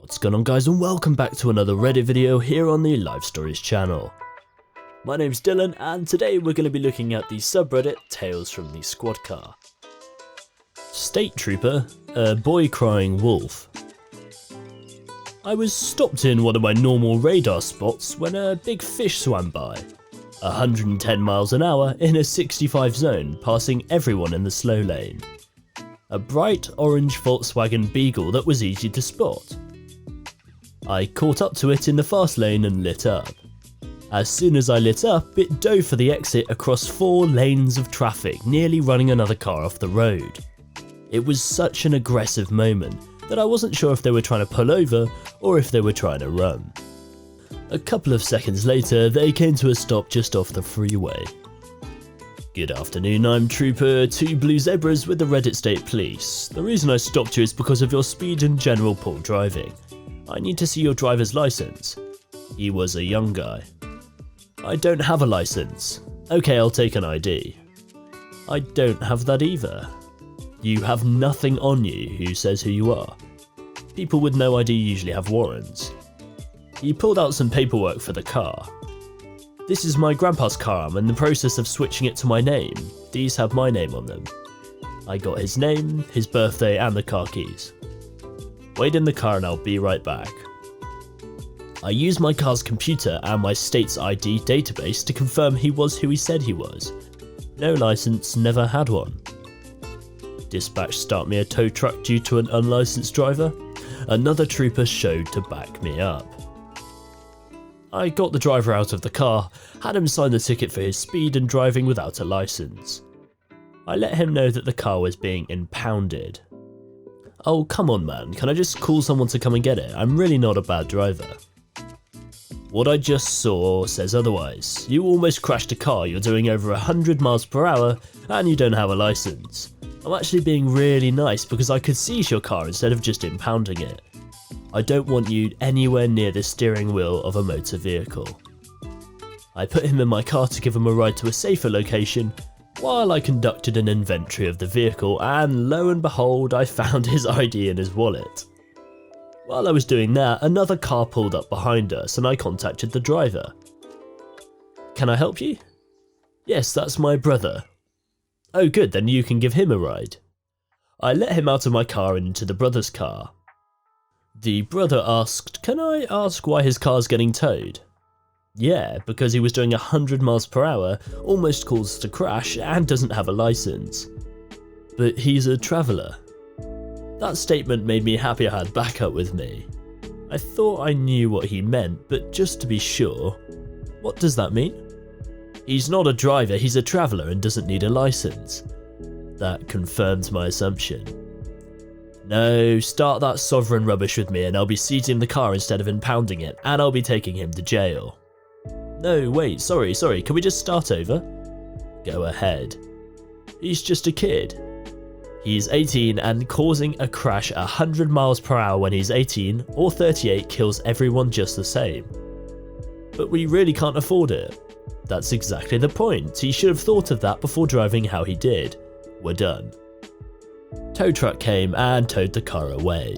What's going on, guys, and welcome back to another Reddit video here on the Life Stories channel. My name's Dylan, and today we're going to be looking at the subreddit Tales from the Squad Car. State Trooper, a boy crying wolf. I was stopped in one of my normal radar spots when a big fish swam by. 110 miles an hour in a 65 zone, passing everyone in the slow lane. A bright orange Volkswagen Beetle that was easy to spot. I caught up to it in the fast lane and lit up. As soon as I lit up, it dove for the exit across 4 lanes of traffic, nearly running another car off the road. It was such an aggressive moment that I wasn't sure if they were trying to pull over or if they were trying to run. A couple of seconds later, they came to a stop just off the freeway. Good afternoon, I'm Trooper 2 Blue Zebras with the Reddit State Police. The reason I stopped you is because of your speed and general poor driving. I need to see your driver's license. He was a young guy. I don't have a license. Okay, I'll take an ID. I don't have that either. You have nothing on you. Who says who you are? People with no ID usually have warrants. He pulled out some paperwork for the car. This is my grandpa's car. I'm in the process of switching it to my name. These have my name on them. I got his name, his birthday, and the car keys. Wait in the car and I'll be right back. I used my car's computer and my state's ID database to confirm he was who he said he was. No license, never had one. Dispatch start me a tow truck due to an unlicensed driver. Another trooper showed to back me up. I got the driver out of the car, had him sign the ticket for his speed and driving without a license. I let him know that the car was being impounded. Oh, come on man, can I just call someone to come and get it? I'm really not a bad driver. What I just saw says otherwise. You almost crashed a car, you're doing over 100 miles per hour, and you don't have a license. I'm actually being really nice because I could seize your car instead of just impounding it. I don't want you anywhere near the steering wheel of a motor vehicle. I put him in my car to give him a ride to a safer location, while I conducted an inventory of the vehicle, and lo and behold, I found his ID in his wallet. While I was doing that, another car pulled up behind us and I contacted the driver. Can I help you? Yes, that's my brother. Oh good, then you can give him a ride. I let him out of my car and into the brother's car. The brother asked, can I ask why his car's getting towed? Yeah, because he was doing 100 miles per hour, almost caused to crash, and doesn't have a license. But he's a traveller. That statement made me happy I had backup with me. I thought I knew what he meant, but just to be sure, what does that mean? He's not a driver, he's a traveller and doesn't need a license. That confirms my assumption. No, start that sovereign rubbish with me and I'll be seizing the car instead of impounding it, and I'll be taking him to jail. No, wait, sorry, can we just start over? Go ahead. He's just a kid. He's 18 and causing a crash 100 miles per hour when he's 18 or 38 kills everyone just the same. But we really can't afford it. That's exactly the point. He should have thought of that before driving how he did. We're done. Tow truck came and towed the car away.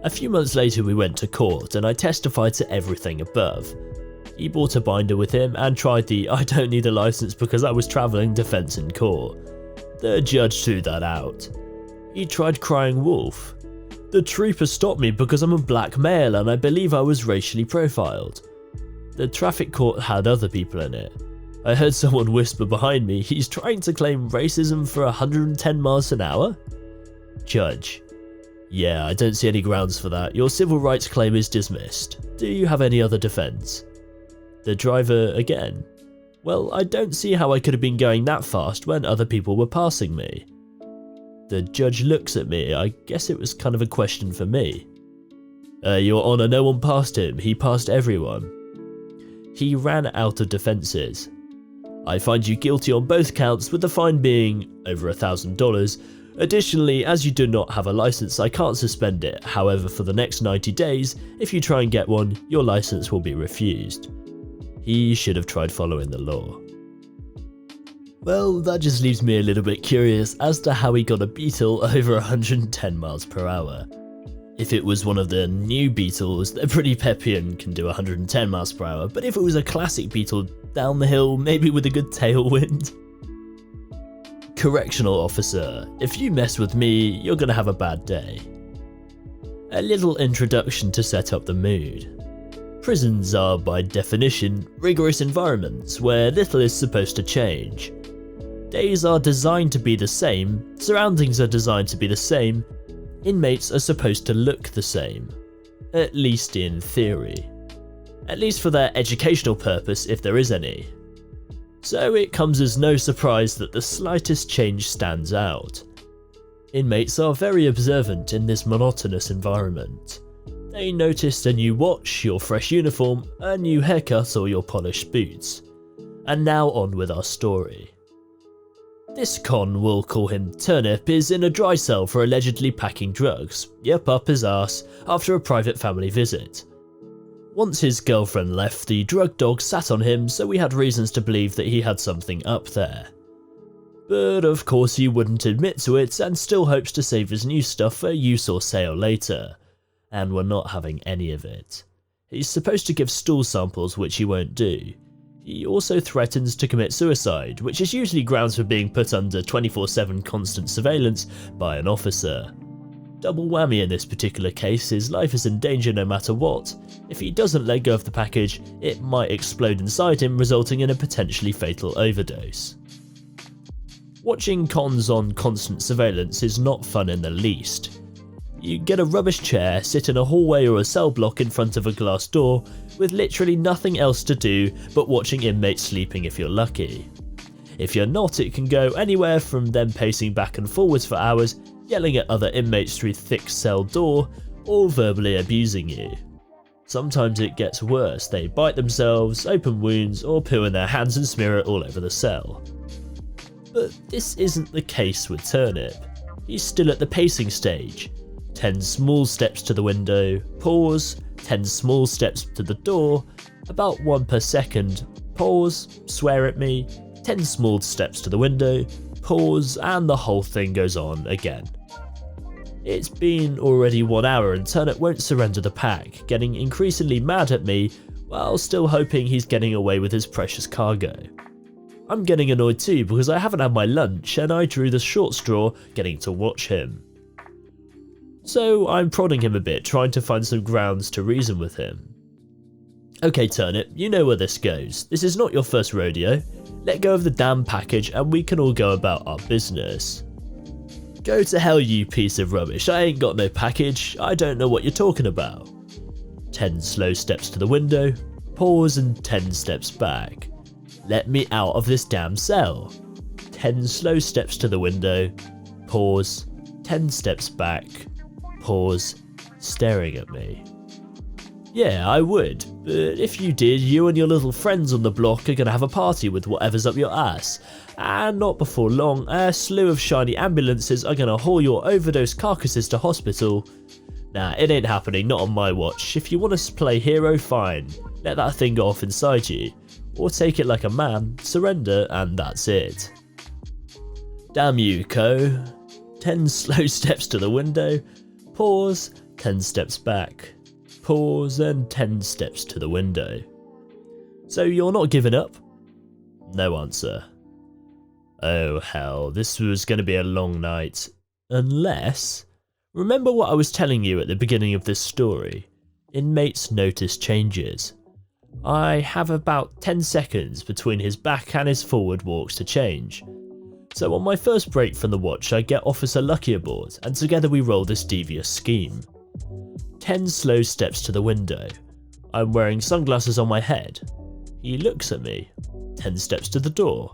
A few months later we went to court and I testified to everything above. He brought a binder with him and tried the I don't need a license because I was travelling defence in court. The judge threw that out. He tried crying wolf. The trooper stopped me because I'm a black male and I believe I was racially profiled. The traffic court had other people in it. I heard someone whisper behind me, he's trying to claim racism for 110 miles an hour? Judge. Yeah, I don't see any grounds for that. Your civil rights claim is dismissed. Do you have any other defence? The driver again. Well, I don't see how I could have been going that fast when other people were passing me. The judge looks at me. I guess it was kind of a question for me. Your Honour, no one passed him. He passed everyone. He ran out of defences. I find you guilty on both counts, with the fine being over $1,000. Additionally, as you do not have a licence, I can't suspend it. However, for the next 90 days, if you try and get one, your licence will be refused. He should have tried following the law. Well, that just leaves me a little bit curious as to how he got a Beetle over 110 miles per hour. If it was one of the new Beetles, they're pretty peppy and can do 110 miles per hour, but if it was a classic Beetle down the hill, maybe with a good tailwind. Correctional Officer, if you mess with me, you're gonna have a bad day. A little introduction to set up the mood. Prisons are, by definition, rigorous environments where little is supposed to change. Days are designed to be the same, surroundings are designed to be the same, inmates are supposed to look the same. At least in theory. At least for their educational purpose, if there is any. So it comes as no surprise that the slightest change stands out. Inmates are very observant in this monotonous environment. They noticed a new watch, your fresh uniform, a new haircut or your polished boots. And now on with our story. This con, we'll call him Turnip, is in a dry cell for allegedly packing drugs, yep, up his arse, after a private family visit. Once his girlfriend left, the drug dog sat on him, so we had reasons to believe that he had something up there. But of course he wouldn't admit to it and still hopes to save his new stuff for use or sale later. And we're not having any of it. He's supposed to give stool samples, which he won't do. He also threatens to commit suicide, which is usually grounds for being put under 24/7 constant surveillance by an officer. Double whammy in this particular case, his life is in danger no matter what. If he doesn't let go of the package, it might explode inside him, resulting in a potentially fatal overdose. Watching cons on constant surveillance is not fun in the least. You get a rubbish chair, sit in a hallway or a cell block in front of a glass door, with literally nothing else to do but watching inmates sleeping if you're lucky. If you're not, it can go anywhere from them pacing back and forwards for hours, yelling at other inmates through thick cell door, or verbally abusing you. Sometimes it gets worse, they bite themselves, open wounds, or poo in their hands and smear it all over the cell. But this isn't the case with Turnip. He's still at the pacing stage. 10 small steps to the window, pause, 10 small steps to the door, about 1 per second, pause, swear at me, 10 small steps to the window, pause, and the whole thing goes on again. It's been already 1 hour and Turnip won't surrender the pack, getting increasingly mad at me while still hoping he's getting away with his precious cargo. I'm getting annoyed too because I haven't had my lunch and I drew the short straw getting to watch him. So I'm prodding him a bit, trying to find some grounds to reason with him. Okay Turnip, you know where this goes. This is not your first rodeo. Let go of the damn package and we can all go about our business. Go to hell you piece of rubbish, I ain't got no package, I don't know what you're talking about. 10 slow steps to the window, pause and 10 steps back. Let me out of this damn cell. 10 slow steps to the window, pause, 10 steps back, pause, staring at me. Yeah, I would, but if you did, you and your little friends on the block are gonna have a party with whatever's up your ass, and not before long, a slew of shiny ambulances are gonna haul your overdose carcasses to hospital. Nah, it ain't happening, not on my watch. If you want to play hero, fine, let that thing go off inside you, or take it like a man, surrender, and that's it. Damn you, Co. 10 slow steps to the window, pause, 10 steps back, pause, and 10 steps to the window. So you're not giving up? No answer. Oh hell, this was going to be a long night. Unless... Remember what I was telling you at the beginning of this story? Inmates notice changes. I have about 10 seconds between his back and his forward walks to change. So on my first break from the watch I get Officer Lucky aboard and together we roll this devious scheme. 10 slow steps to the window. I'm wearing sunglasses on my head. He looks at me. 10 steps to the door.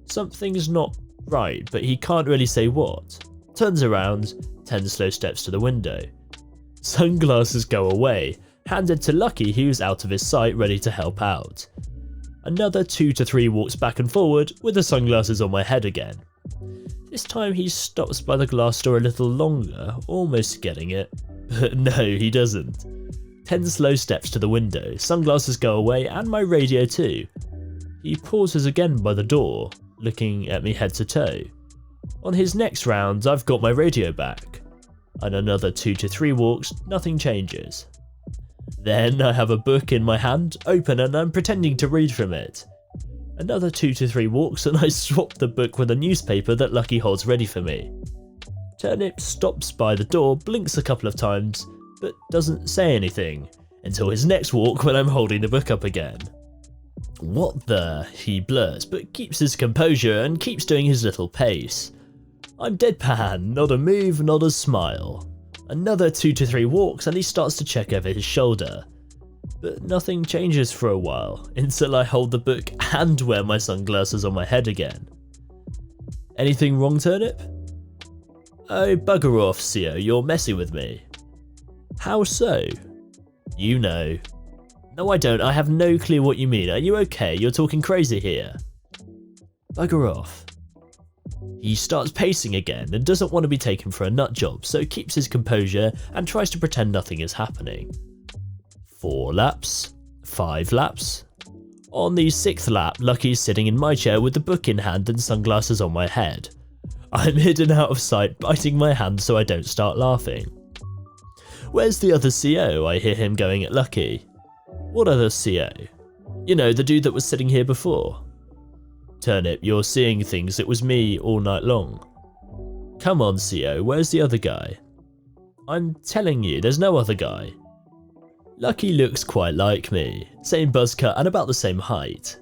Something's not right, but he can't really say what. Turns around, 10 slow steps to the window. Sunglasses go away, handed to Lucky who's out of his sight ready to help out. Another 2 to 3 walks back and forward with the sunglasses on my head again. This time he stops by the glass door a little longer, almost getting it. But no, he doesn't. 10 slow steps to the window, sunglasses go away and my radio too. He pauses again by the door, looking at me head to toe. On his next round, I've got my radio back. and another 2 to 3 walks, nothing changes. Then I have a book in my hand, open, and I'm pretending to read from it. Another 2 to 3 walks and I swap the book with a newspaper that Lucky holds ready for me. Turnip stops by the door, blinks a couple of times, but doesn't say anything, until his next walk when I'm holding the book up again. "What the?" he blurts, but keeps his composure and keeps doing his little pace. I'm deadpan, not a move, not a smile. Another 2 to 3 walks and he starts to check over his shoulder. But nothing changes for a while, until I hold the book and wear my sunglasses on my head again. "Anything wrong, Turnip?" "Oh, bugger off, CO, you're messing with me." "How so?" "You know." "No, I don't, I have no clue what you mean. Are you okay? You're talking crazy here." "Bugger off." He starts pacing again and doesn't want to be taken for a nut job, so keeps his composure and tries to pretend nothing is happening. 4 laps, 5 laps. On the 6th lap, Lucky's sitting in my chair with the book in hand and sunglasses on my head. I'm hidden out of sight, biting my hand so I don't start laughing. "Where's the other CO?" I hear him going at Lucky. "What other CO?" "You know, the dude that was sitting here before." "Turnip, you're seeing things, it was me all night long." "Come on, CO, where's the other guy?" "I'm telling you, there's no other guy." Lucky looks quite like me, same buzz cut and about the same height.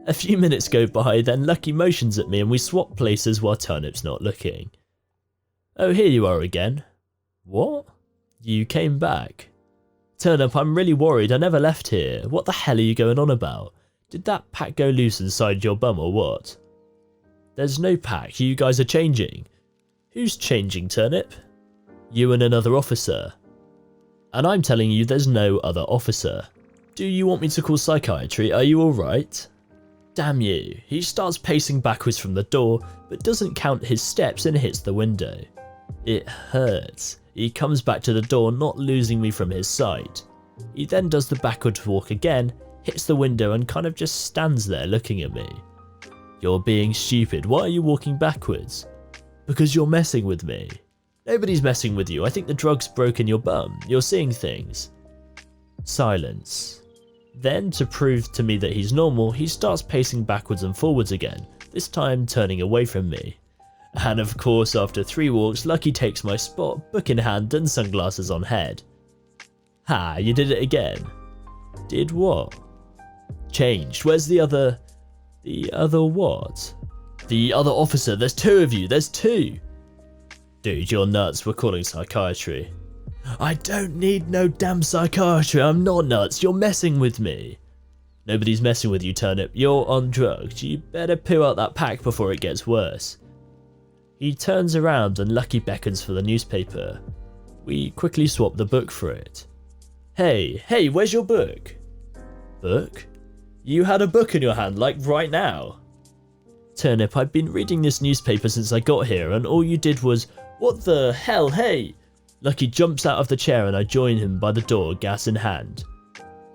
A few minutes go by, then Lucky motions at me and we swap places while Turnip's not looking. "Oh, here you are again." "What?" "You came back." "Turnip, I'm really worried, I never left here. What the hell are you going on about? Did that pack go loose inside your bum or what?" "There's no pack, you guys are changing." "Who's changing, Turnip?" "You and another officer." "And I'm telling you there's no other officer. Do you want me to call psychiatry? Are you alright?" "Damn you." He starts pacing backwards from the door, but doesn't count his steps and hits the window. It hurts. He comes back to the door, not losing me from his sight. He then does the backwards walk again, hits the window and kind of just stands there looking at me. "You're being stupid. Why are you walking backwards?" "Because you're messing with me." "Nobody's messing with you. I think the drug's broken your bum. You're seeing things." Silence. Then, to prove to me that he's normal, he starts pacing backwards and forwards again, this time turning away from me. And of course, after 3 walks, Lucky takes my spot, book in hand and sunglasses on head. "Ha, you did it again." "Did what?" "Changed. Where's the other... The other what?" "The other officer. There's 2 of you. There's 2. "Dude, you're nuts. We're calling psychiatry." "I don't need no damn psychiatry. I'm not nuts. You're messing with me." "Nobody's messing with you, Turnip. You're on drugs. You better poo out that pack before it gets worse." He turns around and Lucky beckons for the newspaper. We quickly swap the book for it. Hey, where's your book?" "Book? You had a book in your hand, like right now." "Turnip, I've been reading this newspaper since I got here and all you did was..." "What the hell, hey!" Lucky jumps out of the chair and I join him by the door, gas in hand.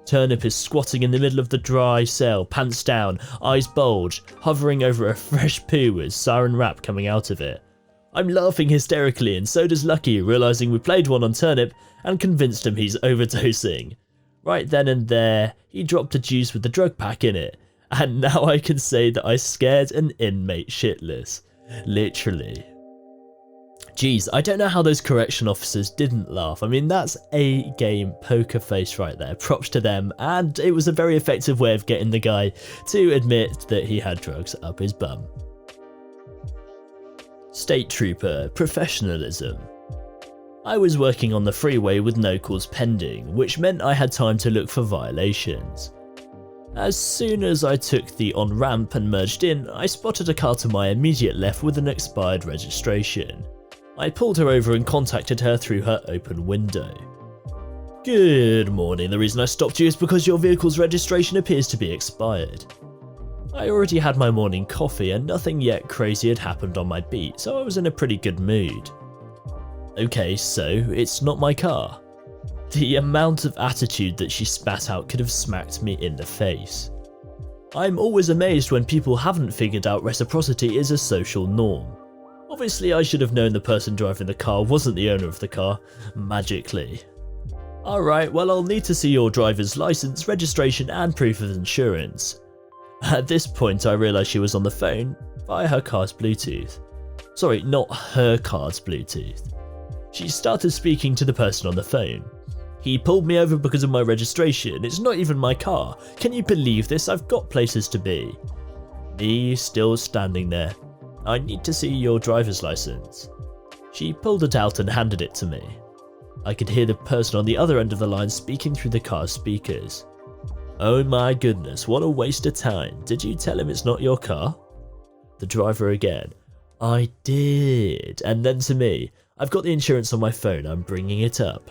Turnip is squatting in the middle of the dry cell, pants down, eyes bulged, hovering over a fresh poo with siren rap coming out of it. I'm laughing hysterically and so does Lucky, realising we played one on Turnip and convinced him he's overdosing. Right then and there, he dropped a juice with the drug pack in it, and now I can say that I scared an inmate shitless. Literally. Jeez, I don't know how those correction officers didn't laugh. I mean, that's a game poker face right there. Props to them, and it was a very effective way of getting the guy to admit that he had drugs up his bum. State Trooper Professionalism. I was working on the freeway with no calls pending, which meant I had time to look for violations. As soon as I took the on-ramp and merged in, I spotted a car to my immediate left with an expired registration. I pulled her over and contacted her through her open window. "Good morning, the reason I stopped you is because your vehicle's registration appears to be expired." I already had my morning coffee and nothing yet crazy had happened on my beat, so I was in a pretty good mood. "Okay, so it's not my car." The amount of attitude that she spat out could have smacked me in the face. I'm always amazed when people haven't figured out reciprocity is a social norm. Obviously I should have known the person driving the car wasn't the owner of the car, magically. Alright, well I'll need to see your driver's license, registration and proof of insurance. At this point I realised she was on the phone via her car's Bluetooth. Sorry, not her car's Bluetooth. She started speaking to the person on the phone. He pulled me over because of my registration, it's not even my car. Can you believe this? I've got places to be. Me still standing there. I need to see your driver's license. She pulled it out and handed it to me. I could hear the person on the other end of the line speaking through the car's speakers. Oh my goodness, what a waste of time. Did you tell him it's not your car? The driver again. I did. And then to me, I've got the insurance on my phone, I'm bringing it up.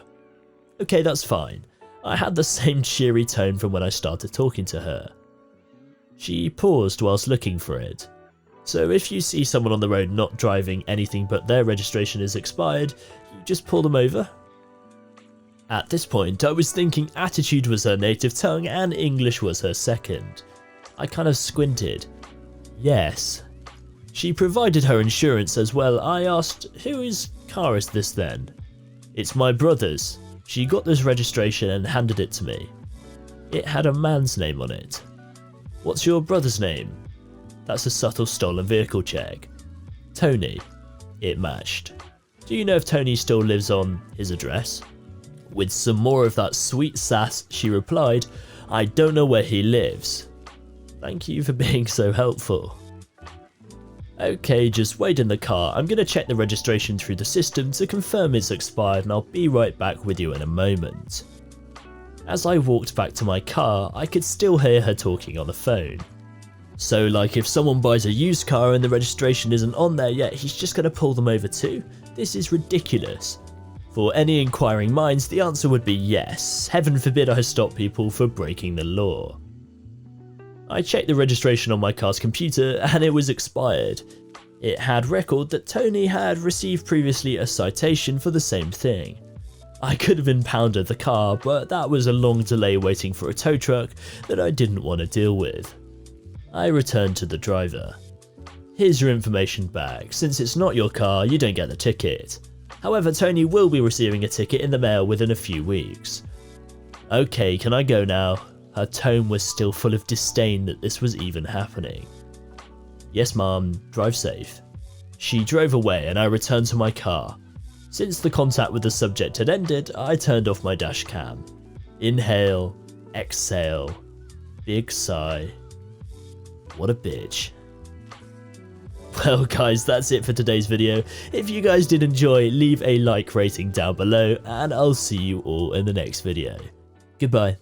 Okay, that's fine. I had the same cheery tone from when I started talking to her. She paused whilst looking for it. So if you see someone on the road not driving anything but their registration is expired, you just pull them over? At this point, I was thinking attitude was her native tongue and English was her second. I kind of squinted. Yes. She provided her insurance as well. I asked, whose car is this then? It's my brother's. She got this registration and handed it to me. It had a man's name on it. What's your brother's name? That's a subtle stolen vehicle check. Tony. It matched. Do you know if Tony still lives on his address? With some more of that sweet sass, she replied, I don't know where he lives. Thank you for being so helpful. Okay, just wait in the car. I'm going to check the registration through the system to confirm it's expired and I'll be right back with you in a moment. As I walked back to my car, I could still hear her talking on the phone. So like if someone buys a used car and the registration isn't on there yet, he's just going to pull them over too? This is ridiculous. For any inquiring minds, the answer would be yes. Heaven forbid I stop people for breaking the law. I checked the registration on my car's computer and it was expired. It had record that Tony had received previously a citation for the same thing. I could have impounded the car, but that was a long delay waiting for a tow truck that I didn't want to deal with. I returned to the driver. Here's your information back. Since it's not your car, you don't get the ticket. However, Tony will be receiving a ticket in the mail within a few weeks. Okay, can I go now? Her tone was still full of disdain that this was even happening. Yes, ma'am, drive safe. She drove away and I returned to my car. Since the contact with the subject had ended, I turned off my dash cam. Inhale, exhale, big sigh. What a bitch. Well guys, that's it for today's video. If you guys did enjoy, leave a like rating down below and I'll see you all in the next video. Goodbye.